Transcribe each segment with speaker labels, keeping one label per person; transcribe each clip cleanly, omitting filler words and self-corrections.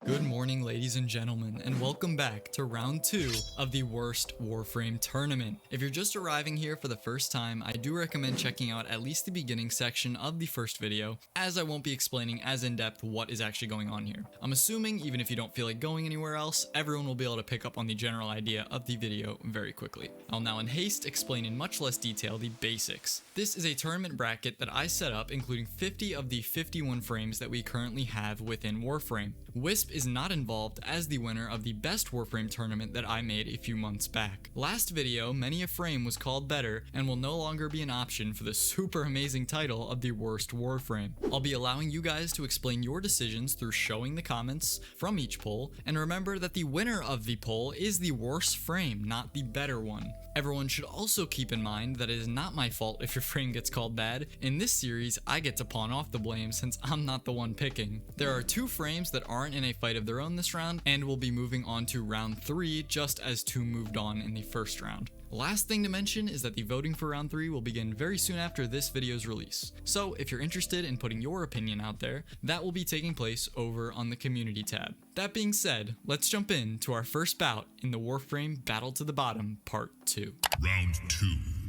Speaker 1: Good morning, ladies and gentlemen, and welcome back to round 2 of the worst Warframe tournament. If you're just arriving here for the first time, I do recommend checking out at least the beginning section of the first video, as I won't be explaining as in-depth what is actually going on here. I'm assuming, even if you don't feel like going anywhere else, everyone will be able to pick up on the general idea of the video very quickly. I'll now in haste explain in much less detail the basics. This is a tournament bracket that I set up, including 50 of the 51 frames that we currently have within Warframe. Wisp is not involved as the winner of the best Warframe tournament that I made a few months back. Last video, many a frame was called better and will no longer be an option for the super amazing title of the worst Warframe. I'll be allowing you guys to explain your decisions through showing the comments from each poll, and remember that the winner of the poll is the worst frame, not the better one. Everyone should also keep in mind that it is not my fault if your frame gets called bad. In this series, I get to pawn off the blame since I'm not the one picking. There are 2 frames that aren't in a fight of their own this round, and we'll be moving on to round 3 just as 2 moved on in the first round. Last thing to mention is that the voting for round 3 will begin very soon after this video's release. So if you're interested in putting your opinion out there, that will be taking place over on the community tab. That being said, let's jump in to our first bout in the Warframe Battle to the Bottom Part 2.
Speaker 2: Round 2.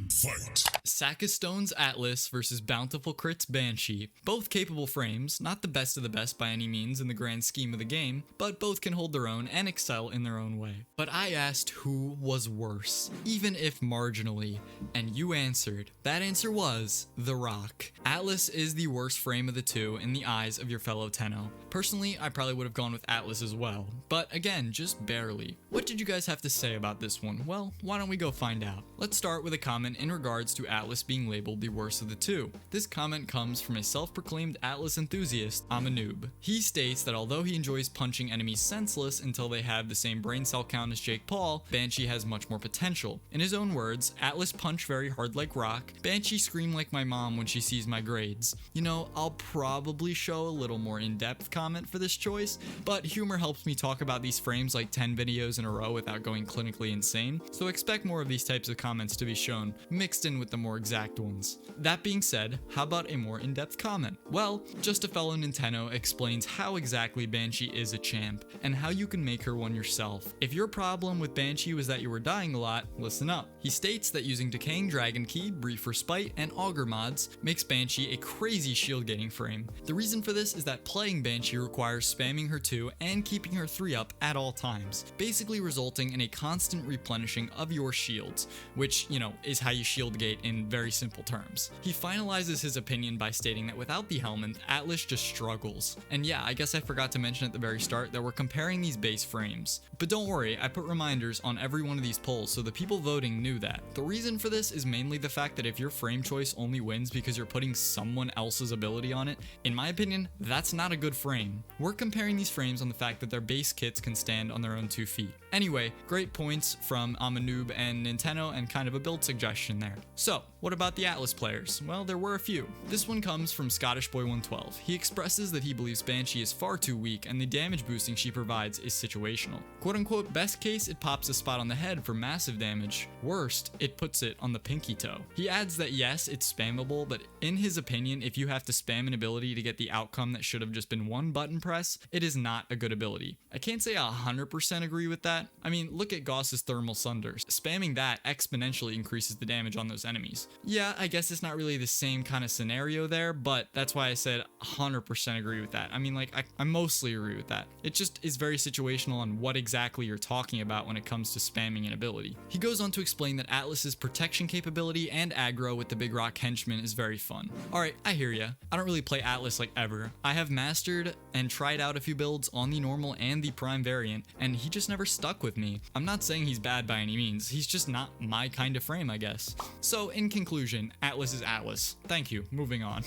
Speaker 2: Fight.
Speaker 1: Sack of Stones Atlas versus Bountiful Crits Banshee. Both capable frames, not the best of the best by any means in the grand scheme of the game, but both can hold their own and excel in their own way. But I asked who was worse, even if marginally, and you answered. That answer was The Rock. Atlas is the worst frame of the 2 in the eyes of your fellow Tenno. Personally, I probably would have gone with Atlas as well, but again, just barely. What did you guys have to say about this one? Well, why don't we go find out. Let's start with a comment in regards to Atlas being labeled the worst of the 2. This comment comes from a self-proclaimed Atlas enthusiast, I'm a noob. He states that although he enjoys punching enemies senseless until they have the same brain cell count as Jake Paul, Banshee has much more potential. In his own words, Atlas punch very hard like rock, Banshee scream like my mom when she sees my grades. You know, I'll probably show a little more in-depth comment for this choice, but humor helps me talk about these frames like 10 videos in a row without going clinically insane, so expect more of these types of comments to be shown, mixed in with the more exact ones. That being said, how about a more in-depth comment? Well, just a fellow Nintendo explains how exactly Banshee is a champ, and how you can make her one yourself. If your problem with Banshee was that you were dying a lot, listen up. He states that using Decaying Dragon Key, Brief for Spite, and Augur mods makes Banshee a crazy shield gating frame. The reason for this is that playing Banshee requires spamming her 2 and keeping her 3 up at all times, basically resulting in a constant replenishing of your shields, which, you know, is how you shield gate in very simple terms. He finalizes his opinion by stating that without the helmet, Atlas just struggles. And yeah, I guess I forgot to mention at the very start that we're comparing these base frames. But don't worry, I put reminders on every one of these polls so the people voting knew that. The reason for this is mainly the fact that if your frame choice only wins because you're putting someone else's ability on it, in my opinion, that's not a good frame. We're comparing these frames on the fact that their base kits can stand on their own 2 feet. Anyway, great points from I'm a noob and Nintendo, and kind of a build suggestion there. So, what about the Atlas players? Well, there were a few. This one comes from Scottish Boy 112. He expresses that he believes Banshee is far too weak and the damage boosting she provides is situational. Quote unquote, best case, it pops a spot on the head for massive damage. Worst, it puts it on the pinky toe. He adds that yes, it's spammable, but in his opinion, if you have to spam an ability to get the outcome that should have just been one button press, it is not a good ability. I can't say I 100% agree with that. I mean, look at Gauss's Thermal Sunders. Spamming that exponentially increases the damage on those enemies. Yeah, I guess it's not really the same kind of scenario there, but that's why I said 100% agree with that. I mean, like, I mostly agree with that. It just is very situational on what exactly you're talking about when it comes to spamming an ability. He goes on to explain that Atlas's protection capability and aggro with the Big Rock Henchman is very fun. Alright, I hear ya. I don't really play Atlas like ever. I have mastered and tried out a few builds on the normal and the prime variant, and he just never stuck with me. I'm not saying he's bad by any means, he's just not my kind of frame, I guess. So in conclusion, Atlas is Atlas. Thank you, moving on.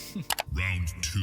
Speaker 2: Round 2.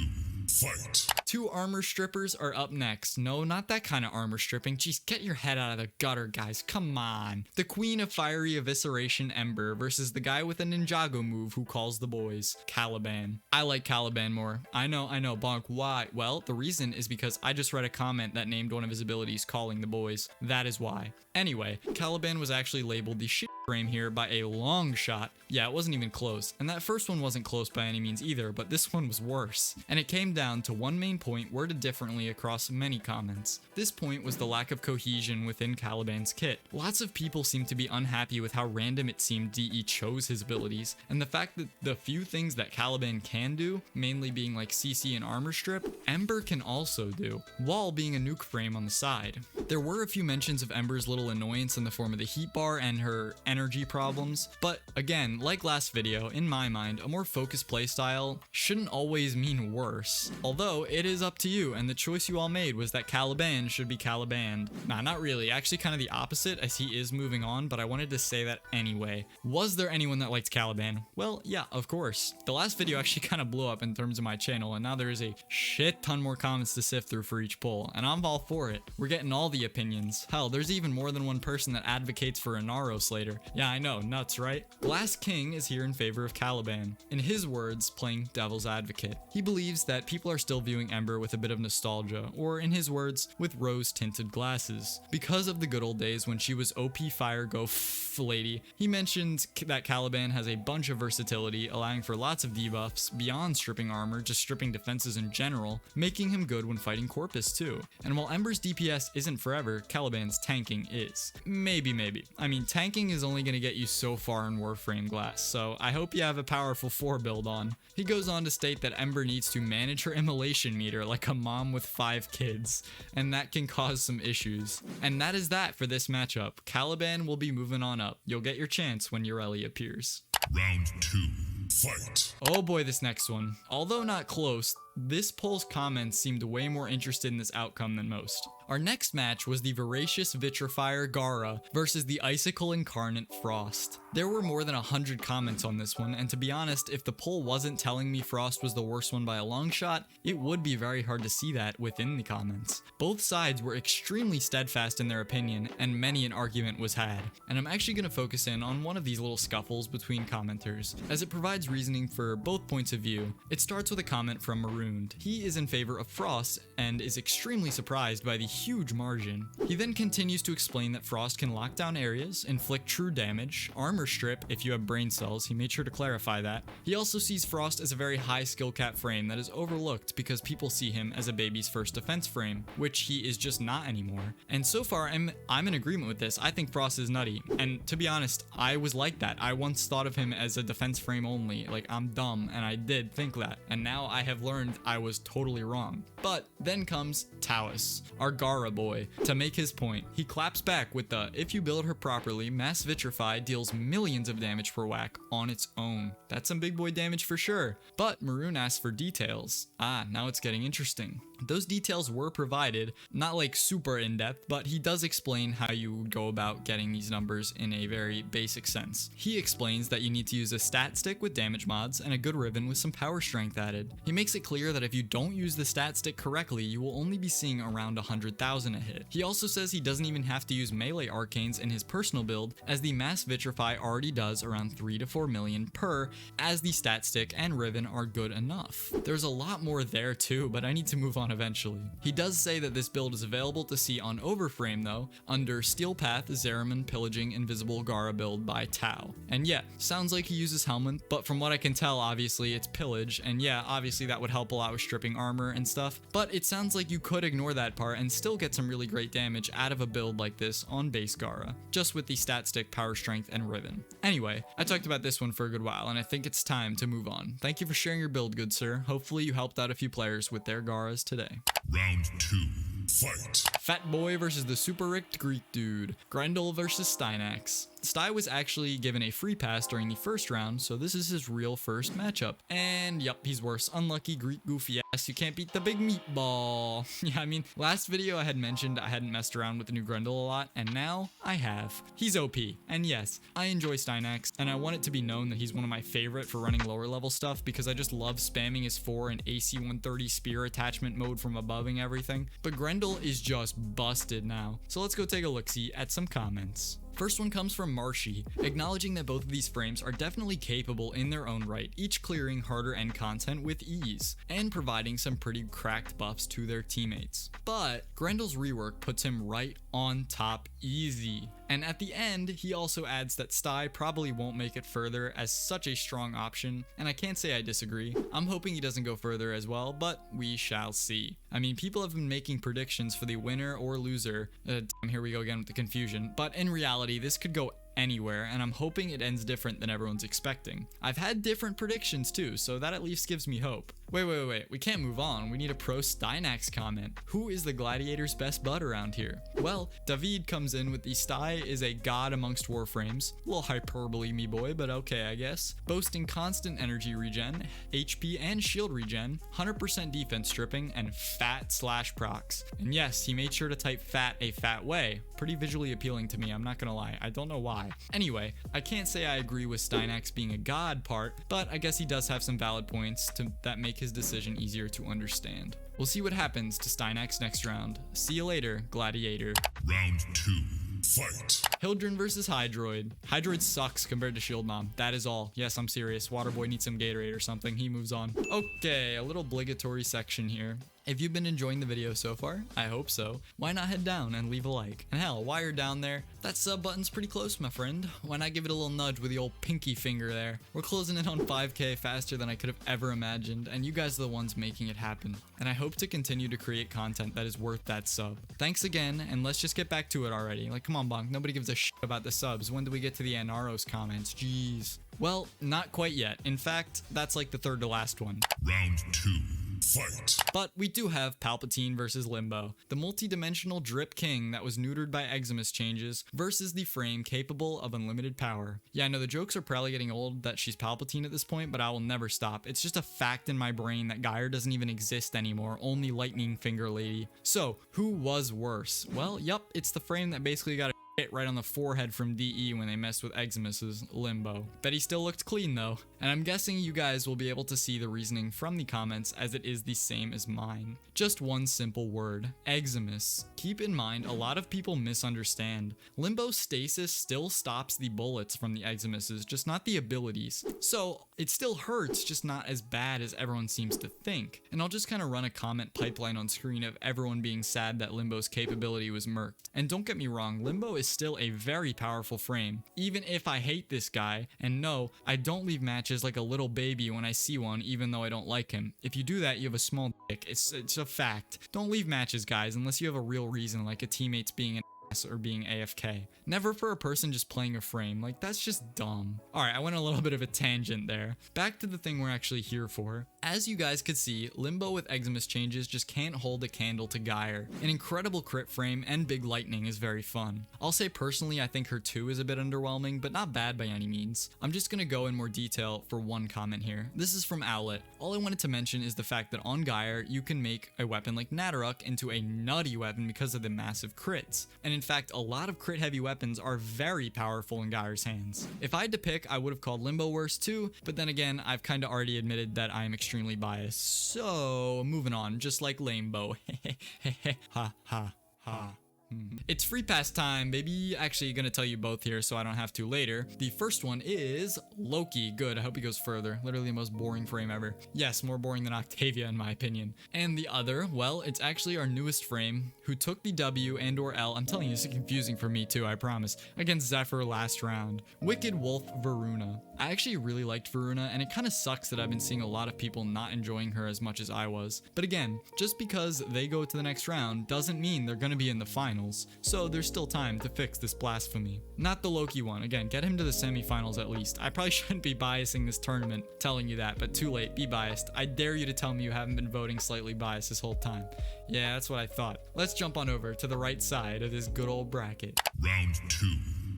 Speaker 2: Fight.
Speaker 1: 2 armor strippers are up next. No, not that kind of armor stripping. Jeez, get your head out of the gutter, guys. Come on. The queen of fiery evisceration, Ember, versus the guy with a Ninjago move who calls the boys, Caliban. I like Caliban more. I know, Bonk. Why? Well, the reason is because I just read a comment that named one of his abilities calling the boys. That is why. Anyway, Caliban was actually labeled the shit frame here by a long shot. Yeah, it wasn't even close. And that first one wasn't close by any means either, but this one was worse. And it came down to one main point worded differently across many comments. This point was the lack of cohesion within Caliban's kit. Lots of people seemed to be unhappy with how random it seemed DE chose his abilities, and the fact that the few things that Caliban can do, mainly being like CC and armor strip, Ember can also do, while being a nuke frame on the side. There were a few mentions of Ember's little annoyance in the form of the heat bar and her energy problems, but again, like last video, in my mind, a more focused playstyle shouldn't always mean worse. Although, it is up to you, and the choice you all made was that Caliban should be Calibanned. Nah, not really, actually kind of the opposite as he is moving on, but I wanted to say that anyway. Was there anyone that liked Caliban? Well, yeah, of course. The last video actually kind of blew up in terms of my channel, and now there is a shit ton more comments to sift through for each poll, and I'm all for it. We're getting all the opinions. Hell, there's even more than one person that advocates for Inaros later. Yeah, I know, nuts, right? Glass King is here in favor of Caliban. In his words, playing devil's advocate. He believes that people are still viewing Ember with a bit of nostalgia, or in his words, with rose-tinted glasses. Because of the good old days when she was OP fire go lady, he mentioned that Caliban has a bunch of versatility, allowing for lots of debuffs beyond stripping armor, just stripping defenses in general, making him good when fighting Corpus too. And while Ember's DPS isn't forever, Caliban's tanking is. Maybe. I mean, tanking is only gonna get you so far in Warframe glass, so I hope you have a powerful 4 build on. He goes on to state that Ember needs to manage her immolation meter like a mom with 5 kids, and that can cause some issues. And that is that for this matchup. Caliban will be moving on up. You'll get your chance when Irelia appears.
Speaker 2: Round 2. Fight.
Speaker 1: Oh boy, this next one. Although not close, this poll's comments seemed way more interested in this outcome than most. Our next match was the voracious vitrifier Gara versus the icicle incarnate Frost. There were more than 100 comments on this one, and to be honest, if the poll wasn't telling me Frost was the worst one by a long shot, it would be very hard to see that within the comments. Both sides were extremely steadfast in their opinion, and many an argument was had. And I'm actually going to focus in on one of these little scuffles between commenters, as it provides reasoning for both points of view. It starts with a comment from Marooned. He is in favor of Frost and is extremely surprised by the huge margin. He then continues to explain that Frost can lock down areas, inflict true damage, armor strip if you have brain cells. He made sure to clarify that. He also sees Frost as a very high skill cap frame that is overlooked because people see him as a baby's first defense frame, which he is just not anymore. And so far, I'm in agreement with this. I think Frost is nutty. And to be honest, I was like that. I once thought of him as a defense frame only. Like, I'm dumb, and I did think that. And now I have learned I was totally wrong. But then comes Taois, our Gara boy, to make his point. He claps back with the, if you build her properly, Mass Vitrify deals millions of damage per whack on its own. That's some big boy damage for sure. But Maroon asks for details. Now it's getting interesting. Those details were provided, not like super in-depth, but he does explain how you would go about getting these numbers in a very basic sense. He explains that you need to use a stat stick with damage mods and a good ribbon with some power strength added. He makes it clear that if you don't use the stat stick correctly, you will only be seeing around 100,000 a hit. He also says he doesn't even have to use melee arcanes in his personal build, as the Mass Vitrify already does around 3 to 4 million per, as the stat stick and ribbon are good enough. There's a lot more there too, but I need to move on eventually. He does say that this build is available to see on Overframe though, under Steel Path, Zeraman Pillaging Invisible Gara build by Tau. And yeah, sounds like he uses Helmet, but from what I can tell, obviously it's Pillage, and yeah, obviously that would help a lot with stripping armor and stuff, but it sounds like you could ignore that part and still get some really great damage out of a build like this on base Gara, just with the stat stick, power strength, and ribbon. Anyway, I talked about this one for a good while, and I think it's time to move on. Thank you for sharing your build, good sir. Hopefully you helped out a few players with their Garas today.
Speaker 2: Round 2. Fight.
Speaker 1: Fat Boy versus the super ricked Greek dude. Grendel versus Steinx. Sty was actually given a free pass during the first round, so this is his real first matchup. And yup, he's worse. Unlucky Greek goofy ass, you can't beat the big meatball. Yeah, I mean, last video I had mentioned I hadn't messed around with the new Grendel a lot, and now I have. He's OP, and yes, I enjoy Steinx, and I want it to be known that he's one of my favorite for running lower level stuff because I just love spamming his 4 and AC 130 spear attachment mode from abubbing everything. But Grendel is just busted now. So let's go take a look-see at some comments. First one comes from Marshy, acknowledging that both of these frames are definitely capable in their own right, each clearing harder end content with ease, and providing some pretty cracked buffs to their teammates. But Grendel's rework puts him right on top easy. And at the end, he also adds that Sty probably won't make it further as such a strong option, and I can't say I disagree. I'm hoping he doesn't go further as well, but we shall see. I mean, people have been making predictions for the winner or loser. Damn, here we go again with the confusion. But in reality, this could go anywhere, and I'm hoping it ends different than everyone's expecting. I've had different predictions too, so that at least gives me hope. Wait, we can't move on. We need a pro Steinx comment. Who is the Gladiator's best bud around here? Well, David comes in with the Sty is a god amongst Warframes. A little hyperbole, me boy, but okay, I guess. Boasting constant energy regen, HP and shield regen, 100% defense stripping, and fat/procs. And yes, he made sure to type fat a fat way. Pretty visually appealing to me, I'm not gonna lie. I don't know why. Anyway, I can't say I agree with Steinx being a god part, but I guess he does have some valid points that make his decision easier to understand. We'll see what happens to Steinx next round. See you later, Gladiator.
Speaker 2: Round 2. Fight.
Speaker 1: Hildren versus Hydroid. Hydroid sucks compared to Shield Mom. That is all. Yes, I'm serious. Waterboy needs some Gatorade or something. He moves on. Okay, a little obligatory section here. If you've been enjoying the video so far, I hope so, why not head down and leave a like? And hell, while you're down there, that sub button's pretty close, my friend. Why not give it a little nudge with the old pinky finger there? We're closing in on 5K faster than I could have ever imagined, and you guys are the ones making it happen. And I hope to continue to create content that is worth that sub. Thanks again, and let's just get back to it already. Like, come on, Bonk, nobody gives a shit about the subs. When do we get to the Inaros comments? Jeez. Well, not quite yet. In fact, that's like the third to last one.
Speaker 2: Round 2. Fight.
Speaker 1: But we do have Palpatine versus Limbo, the multi-dimensional drip king that was neutered by Eximus changes versus the frame capable of unlimited power. Yeah, I know the jokes are probably getting old that she's Palpatine at this point, but I will never stop. It's just a fact in my brain that Gara doesn't even exist anymore, only Lightning Finger Lady. So, who was worse? Well, yup, it's the frame that basically got a hit right on the forehead from DE when they messed with Eximus's Limbo. Bet he still looked clean though. And I'm guessing you guys will be able to see the reasoning from the comments as it is the same as mine. Just one simple word, Eximus. Keep in mind, a lot of people misunderstand. Limbo stasis still stops the bullets from the Eximuses, just not the abilities. So it still hurts, just not as bad as everyone seems to think. And I'll just kind of run a comment pipeline on screen of everyone being sad that Limbo's capability was murked. And don't get me wrong, Limbo is still a very powerful frame, even if I hate this guy. And no, I don't leave matches like a little baby when I see one, even though I don't like him. If you do that, you have a small dick. It's a fact. Don't leave matches, guys, unless you have a real reason, like a teammate's being an ass or being AFK. Never for a person just playing a frame. Like, that's just dumb. Alright, I went a little bit of a tangent there. Back to the thing we're actually here for. As you guys could see, Limbo with Eximus changes just can't hold a candle to Gara. An incredible crit frame and big lightning is very fun. I'll say personally I think her 2 is a bit underwhelming, but not bad by any means. I'm just gonna go in more detail for one comment here. This is from Alot. All I wanted to mention is the fact that on Gara, you can make a weapon like Nadaruk into a nutty weapon because of the massive crits. And in fact, a lot of crit heavy weapons are very powerful in Gara's hands. If I had to pick, I would have called Limbo worse too, but then again, I've kinda already admitted that I am extremely biased. So, moving on, just like Limbo. Ha ha ha. It's free pass time, baby. Actually, gonna tell you both here so I don't have to later. The first one is Loki. Good, I hope he goes further. Literally the most boring frame ever. Yes, more boring than Octavia in my opinion. And the other, well, it's actually our newest frame who took the W and or L. I'm telling you, this is confusing for me too, I promise. Against Zephyr last round. Wicked Wolf Varuna. I actually really liked Varuna, and it kind of sucks that I've been seeing a lot of people not enjoying her as much as I was. But again, just because they go to the next round doesn't mean they're gonna be in the finals. So there's still time to fix this blasphemy. Not the Loki one. Again, get him to the semifinals at least. I probably shouldn't be biasing this tournament, telling you that, but too late, be biased. I dare you to tell me you haven't been voting slightly biased this whole time. Yeah, that's what I thought. Let's jump on over to the right side of this good old bracket.
Speaker 2: Round 2.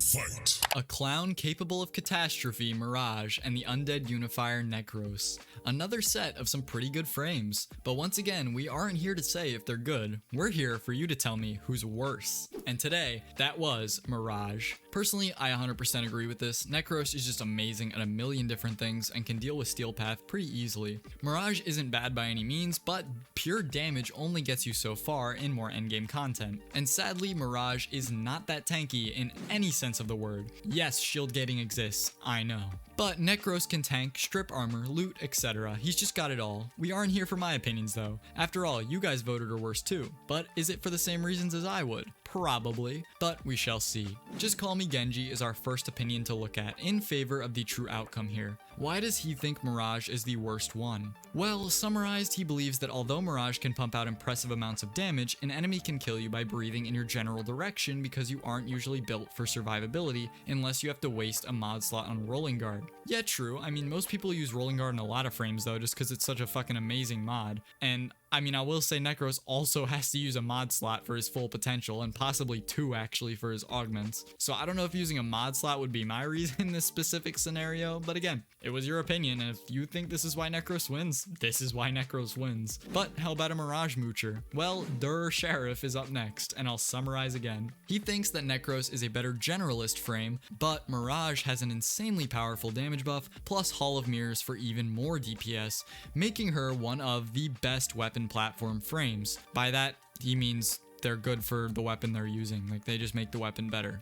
Speaker 2: Fight.
Speaker 1: A clown capable of catastrophe, Mirage, and the undead unifier Necros. Another set of some pretty good frames. But once again, we aren't here to say if they're good. We're here for you to tell me who's worse. And today, that was Mirage. Personally, I 100% agree with this. Necros is just amazing at a million different things and can deal with Steel Path pretty easily. Mirage isn't bad by any means, but pure damage only gets you so far in more endgame content. And sadly, Mirage is not that tanky in any sense of the word. Yes, shield gating exists, I know. But Necros can tank, strip armor, loot, etc. He's just got it all. We aren't here for my opinions though. After all, you guys voted her worse too. But is it for the same reasons as I would? Probably, but we shall see. Just Call Me Genji is our first opinion to look at in favor of the true outcome here. Why does he think Mirage is the worst one? Well, summarized, he believes that although Mirage can pump out impressive amounts of damage, an enemy can kill you by breathing in your general direction because you aren't usually built for survivability unless you have to waste a mod slot on Rolling Guard. Yeah, true. I mean, most people use Rolling Guard in a lot of frames though, just because it's such a fucking amazing mod. And I mean, I will say Necros also has to use a mod slot for his full potential, and possibly 2 actually for his augments. So I don't know if using a mod slot would be my reason in this specific scenario, but again, it was your opinion, and if you think this is why Necros wins, this is why Necros wins. But how about a Mirage moocher? Well, Sheriff is up next, and I'll summarize again. He thinks that Necros is a better generalist frame, but Mirage has an insanely powerful damage buff, plus Hall of Mirrors for even more DPS, making her one of the best weapon platform frames. By that, he means they're good for the weapon they're using. Like, they just make the weapon better.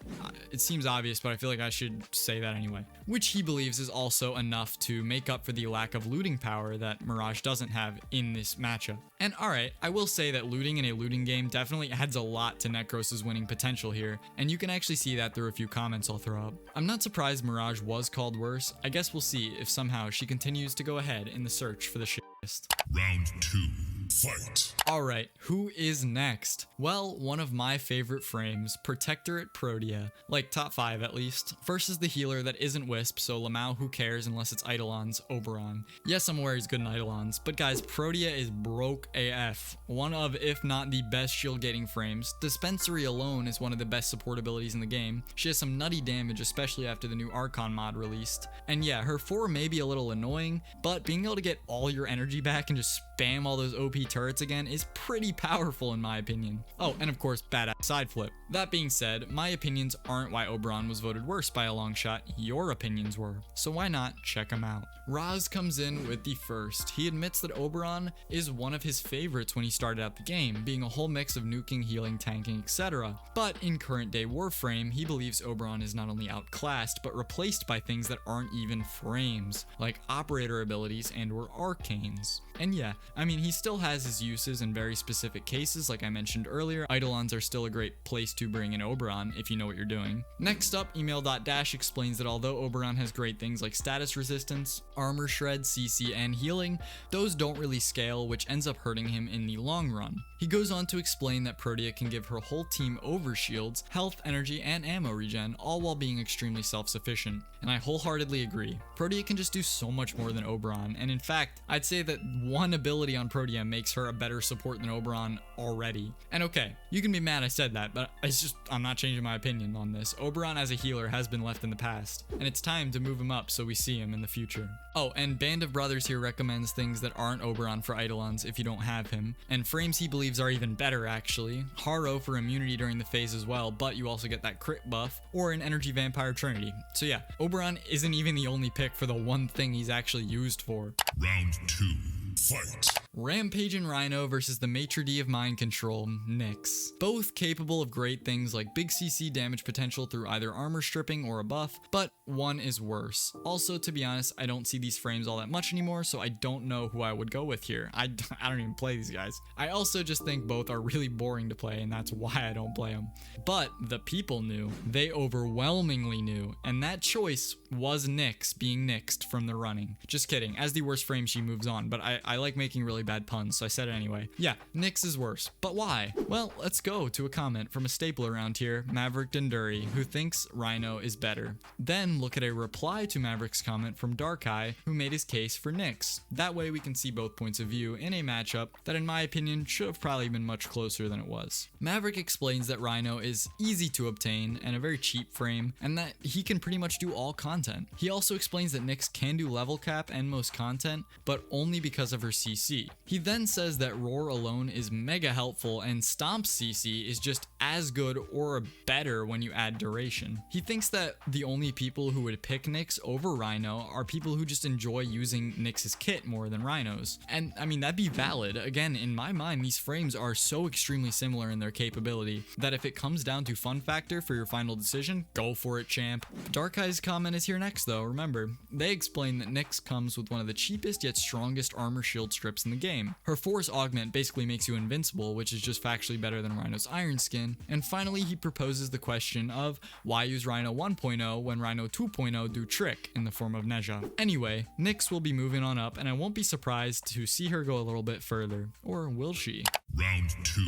Speaker 1: It seems obvious, but I feel like I should say that anyway. Which he believes is also enough to make up for the lack of looting power that Mirage doesn't have in this matchup. And alright, I will say that looting in a looting game definitely adds a lot to Necros' winning potential here, and you can actually see that through a few comments I'll throw up. I'm not surprised Mirage was called worse. I guess we'll see if somehow she continues to go ahead in the search for the shittest.
Speaker 2: Round 2. Fight.
Speaker 1: Alright, who is next? Well, one of my favorite frames, Protectorate Protea, like top 5 at least, versus the healer that isn't Wisp, so Lamau who cares unless it's Eidolon's Oberon. Yes, I'm aware he's good in Eidolons, but guys, Protea is broke AF. One of, if not the best shield gating frames. Dispensary alone is one of the best support abilities in the game. She has some nutty damage, especially after the new Archon mod released. And yeah, her 4 may be a little annoying, but being able to get all your energy back and just spam all those OP turrets again is pretty powerful in my opinion. Oh, and of course, badass side flip. That being said, my opinions aren't why Oberon was voted worst by a long shot, your opinions were. So why not check them out? Raz comes in with the first. He admits that Oberon is one of his favorites when he started out the game, being a whole mix of nuking, healing, tanking, etc. But in current day Warframe, he believes Oberon is not only outclassed, but replaced by things that aren't even frames, like operator abilities and or arcanes. And yeah, I mean, he still has his uses in very specific cases, like I mentioned earlier. Eidolons are still a great place to bring in Oberon if you know what you're doing. Next up, email.dash explains that although Oberon has great things like status resistance, armor shred, CC, and healing, those don't really scale, which ends up hurting him in the long run. He goes on to explain that Protea can give her whole team overshields, health, energy, and ammo regen, all while being extremely self-sufficient. And I wholeheartedly agree. Protea can just do so much more than Oberon, and in fact, I'd say that one ability on Protea makes her a better support than Oberon already. And okay, you can be mad I said that, but I'm not changing my opinion on this. Oberon as a healer has been left in the past, and it's time to move him up so we see him in the future. Oh, and Band of Brothers here recommends things that aren't Oberon for Eidolons if you don't have him, and frames he believes are even better actually. Haro for immunity during the phase as well, but you also get that crit buff, or an energy vampire Trinity. So yeah, Oberon isn't even the only pick for the one thing he's actually used for.
Speaker 2: Round 2. Fight.
Speaker 1: Rampage and Rhino versus the maitre d' of mind control, Nyx. Both capable of great things like big CC damage potential through either armor stripping or a buff, but one is worse. Also, to be honest, I don't see these frames all that much anymore, so I don't know who I would go with here. I don't even play these guys. I also just think both are really boring to play, and that's why I don't play them. But the people knew. They overwhelmingly knew, and that choice was Nyx being nixed from the running. Just kidding, as the worst frame she moves on, but I like making really bad puns, so I said it anyway. Yeah, Nyx is worse, but why? Well, let's go to a comment from a staple around here, Maverick Denduri, who thinks Rhino is better. Then look at a reply to Maverick's comment from Darkeye, who made his case for Nyx. That way we can see both points of view in a matchup that in my opinion should have probably been much closer than it was. Maverick explains that Rhino is easy to obtain and a very cheap frame, and that he can pretty much do all content. He also explains that Nyx can do level cap and most content, but only because of her CC. He then says that Roar alone is mega helpful and Stomp's CC is just as good or better when you add duration. He thinks that the only people who would pick Nyx over Rhino are people who just enjoy using Nyx's kit more than Rhino's. And I mean, that'd be valid. Again, in my mind, these frames are so extremely similar in their capability that if it comes down to fun factor for your final decision, go for it, champ. Darkeye's comment is here next though, remember. They explain that Nyx comes with one of the cheapest yet strongest armor shield strips in the game. Her Force Augment basically makes you invincible, which is just factually better than Rhino's Iron Skin. And finally, he proposes the question of why use Rhino 1.0 when Rhino 2.0 do trick in the form of Neja. Anyway, Nyx will be moving on up, and I won't be surprised to see her go a little bit further. Or will she?
Speaker 2: Round 2.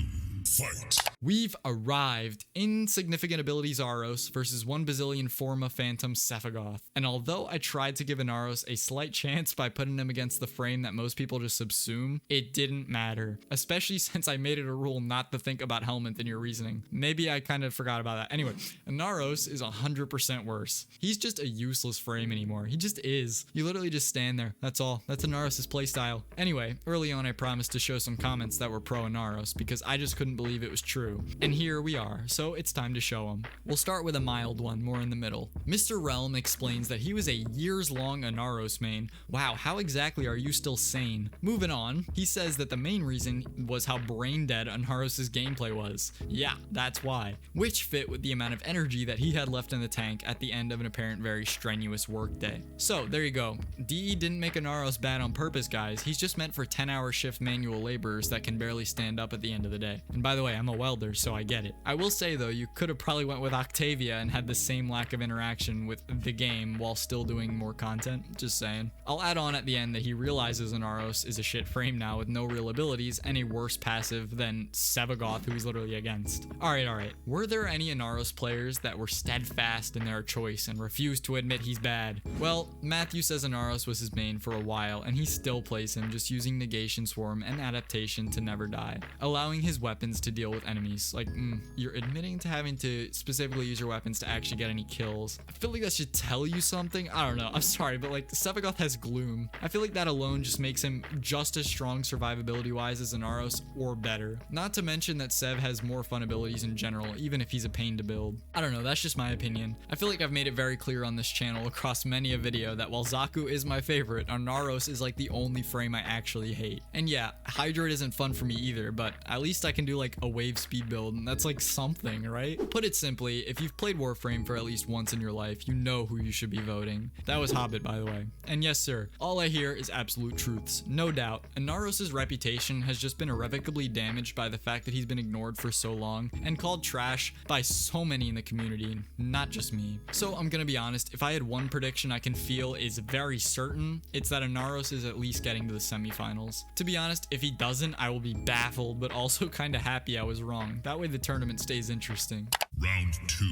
Speaker 2: Fight.
Speaker 1: We've arrived. Insignificant ability Zaros versus 1 bazillion Forma Phantom Safgoth. And although I tried to give Inaros a slight chance by putting him against the frame that most people just subsume, it didn't matter. Especially since I made it a rule not to think about Helminth in your reasoning. Maybe I kind of forgot about that. Anyway, Inaros is 100% worse. He's just a useless frame anymore. He just is. You literally just stand there. That's all. That's Inaros' playstyle. Anyway, early on I promised to show some comments that were pro Inaros because I just couldn't believe it was true. And here we are, so it's time to show them. We'll start with a mild one, more in the middle. Mr. Realm explains that he was a years-long Inaros main. Wow, how exactly are you still sane? Moving on, he says that the main reason was how brain-dead Inaros' gameplay was. Yeah, that's why. Which fit with the amount of energy that he had left in the tank at the end of an apparent very strenuous workday. So, there you go. DE didn't make Inaros bad on purpose, guys. He's just meant for 10-hour shift manual laborers that can barely stand up at the end of the day. And by the way, I'm a welder, so I get it. I will say though, you could have probably went with Octavia and had the same lack of interaction with the game while still doing more content. Just saying. I'll add on at the end that he realizes Inaros is a shit frame now with no real abilities and a worse passive than Safgoth, who he's literally against. Alright. Were there any Inaros players that were steadfast in their choice and refused to admit he's bad? Well, Matthew says Inaros was his main for a while and he still plays him, just using Negation Swarm and Adaptation to never die, allowing his weapons to deal with enemies. Like, you're admitting to having to specifically use your weapons to actually get any kills. I feel like that should tell you something. I don't know. I'm sorry, but like, Safgoth has Gloom. I feel like that alone just makes him just as strong survivability wise as Inaros or better. Not to mention that Sev has more fun abilities in general, even if he's a pain to build. I don't know, that's just my opinion. I feel like I've made it very clear on this channel across many a video that while Zaku is my favorite, Inaros is like the only frame I actually hate. And yeah, Hydroid isn't fun for me either, but at least I can do like a wave speed build, and that's like something, right? Put it simply, if you've played Warframe for at least once in your life, you know who you should be voting. That was Hobbit, by the way. And yes, sir, all I hear is absolute truths. No doubt, Inaros' reputation has just been irrevocably damaged by the fact that he's been ignored for so long and called trash by so many in the community, not just me. So I'm gonna be honest, if I had one prediction I can feel is very certain, it's that Inaros is at least getting to the semifinals. To be honest, if he doesn't, I will be baffled, but also kinda happy I was wrong. That way the tournament stays interesting.
Speaker 2: Round 2.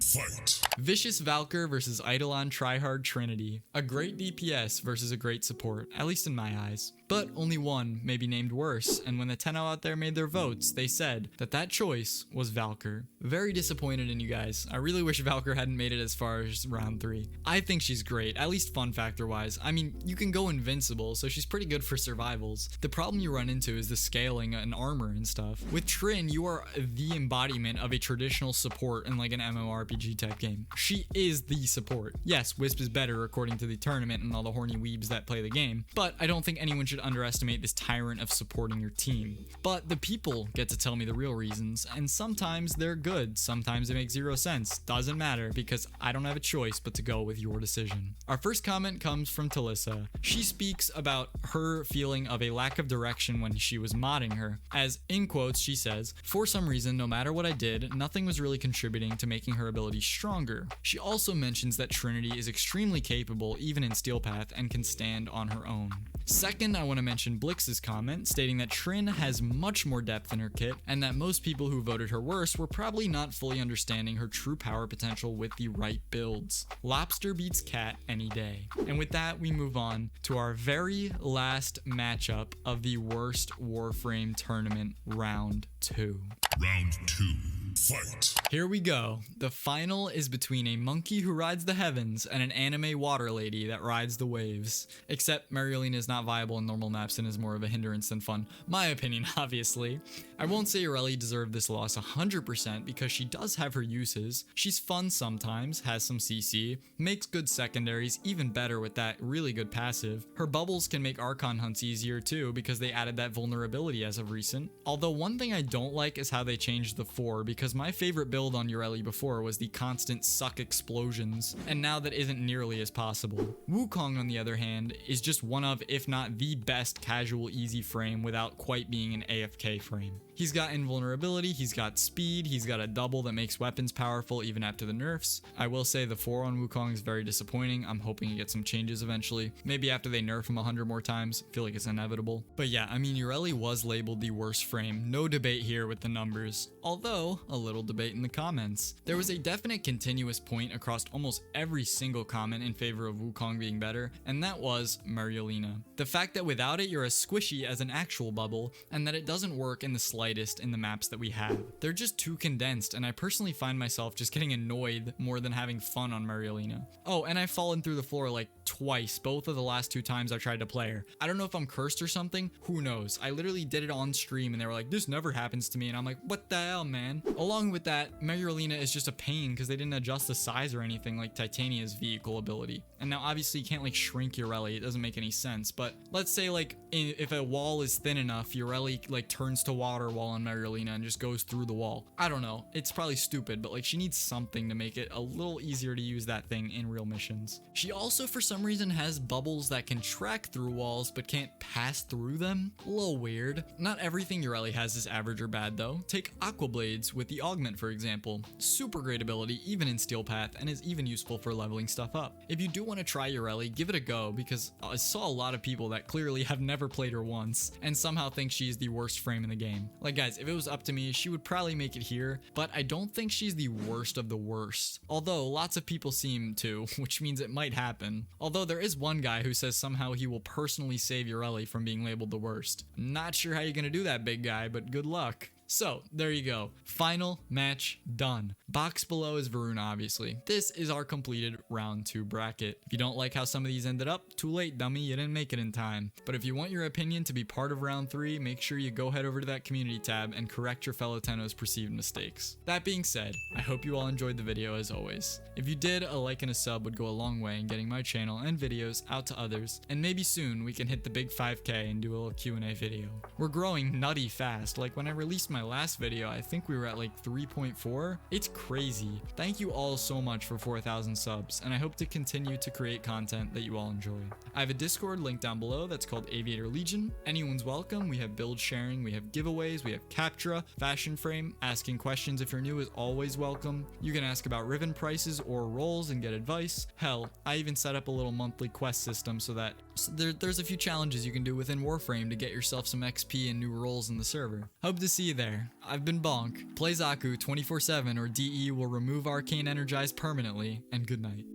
Speaker 2: Fight.
Speaker 1: Vicious Valkyr versus Eidolon Tryhard Trinity. A great DPS versus a great support, at least in my eyes. But only one may be named worse, and when the 10 out there made their votes, they said that that choice was Valkyr. Very disappointed in you guys. I really wish Valkyr hadn't made it as far as round 3. I think she's great, at least fun factor wise. I mean, you can go invincible, so she's pretty good for survivals. The problem you run into is the scaling and armor and stuff. With Trin, you are the embodiment of a traditional support in like an MMORPG type game. She is the support. Yes, Wisp is better according to the tournament and all the horny weebs that play the game, but I don't think anyone should underestimate this tyrant of supporting your team. But the people get to tell me the real reasons, and sometimes they're good, sometimes they make zero sense. Doesn't matter, because I don't have a choice but to go with your decision. Our first comment comes from Talissa. She speaks about her feeling of a lack of direction when she was modding her, as in quotes she says, "For some reason, no matter what I did, nothing was really contributing to making her ability stronger." She also mentions that Trinity is extremely capable even in Steel Path and can stand on her own. Second, I want to mention Blix's comment stating that Trin has much more depth in her kit and that most people who voted her worse were probably not fully understanding her true power potential with the right builds. Lobster beats cat any day. And with that, we move on to our very last matchup of the worst Warframe tournament, round 2.
Speaker 2: Round 2. Fight.
Speaker 1: Here we go. The final is between a monkey who rides the heavens and an anime water lady that rides the waves. Except Mariolina is not viable in normal maps and is more of a hindrance than fun. My opinion, obviously. I won't say Irelia deserved this loss 100% because she does have her uses. She's fun sometimes, has some CC, makes good secondaries, even better with that really good passive. Her bubbles can make Archon hunts easier too because they added that vulnerability as of recent. Although one thing I don't like is how they changed the 4 because because my favorite build on Irelia before was the constant suck explosions, and now that isn't nearly as possible. Wukong, on the other hand, is just one of, if not the best casual easy frame without quite being an AFK frame. He's got invulnerability, he's got speed, he's got a double that makes weapons powerful even after the nerfs. I will say the 4 on Wukong is very disappointing. I'm hoping he gets some changes eventually. Maybe after they nerf him 100 more times. I feel like it's inevitable. But yeah, I mean, Irelia was labeled the worst frame. No debate here with the numbers. Although, a little debate in the comments. There was a definite continuous point across almost every single comment in favor of Wukong being better, and that was Mariolina. The fact that without it you're as squishy as an actual bubble, and that it doesn't work in the slightest in the maps that we have. They're just too condensed, and I personally find myself just getting annoyed more than having fun on Mariolina. Oh, and I've fallen through the floor like twice, both of the last 2 times I tried to play her. I don't know if I'm cursed or something, who knows. I literally did it on stream and they were like, this never happens to me, and I'm like, what the hell, man? Along with that, Mariolina is just a pain because they didn't adjust the size or anything like Titania's vehicle ability. And now obviously you can't like shrink Irelia, it doesn't make any sense, but let's say like if a wall is thin enough, Irelia like turns to water wall on Mariolina and just goes through the wall. I don't know, it's probably stupid, but like she needs something to make it a little easier to use that thing in real missions. She also for some reason has bubbles that can track through walls but can't pass through them. A little weird. Not everything Irelia has is average or bad though. Take Aqua Blades with the augment for example. Super great ability even in Steel Path and is even useful for leveling stuff up. If you do want to try Irelia, give it a go because I saw a lot of people that clearly have never played her once and somehow think she's the worst frame in the game. Like guys, if it was up to me, she would probably make it here, but I don't think she's the worst of the worst. Although lots of people seem to, which means it might happen. Although there is one guy who says somehow he will personally save Irelia from being labeled the worst. Not sure how you're gonna do that, big guy, but good luck. So, there you go. Final match done. Box below is Varun, obviously. This is our completed round 2 bracket. If you don't like how some of these ended up, too late, dummy, you didn't make it in time. But if you want your opinion to be part of round 3, make sure you go head over to that community tab and correct your fellow Tenno's perceived mistakes. That being said, I hope you all enjoyed the video as always. If you did, a like and a sub would go a long way in getting my channel and videos out to others, and maybe soon we can hit the big 5K and do a little Q&A video. We're growing nutty fast. Like when I released my last video, I think we were at like 3.4. It's crazy. Thank you all so much for 4,000 subs, and I hope to continue to create content that you all enjoy. I have a Discord link down below that's called Aviator Legion. Anyone's welcome. We have build sharing, we have giveaways, we have Captura, Fashion Frame. Asking questions if you're new is always welcome. You can ask about Riven prices or roles and get advice. Hell, I even set up a little monthly quest system so that there's a few challenges you can do within Warframe to get yourself some XP and new roles in the server. Hope to see you there. I've been llBonkll. Play Zaku 24/7 or DE will remove Arcane Energize permanently, and good night.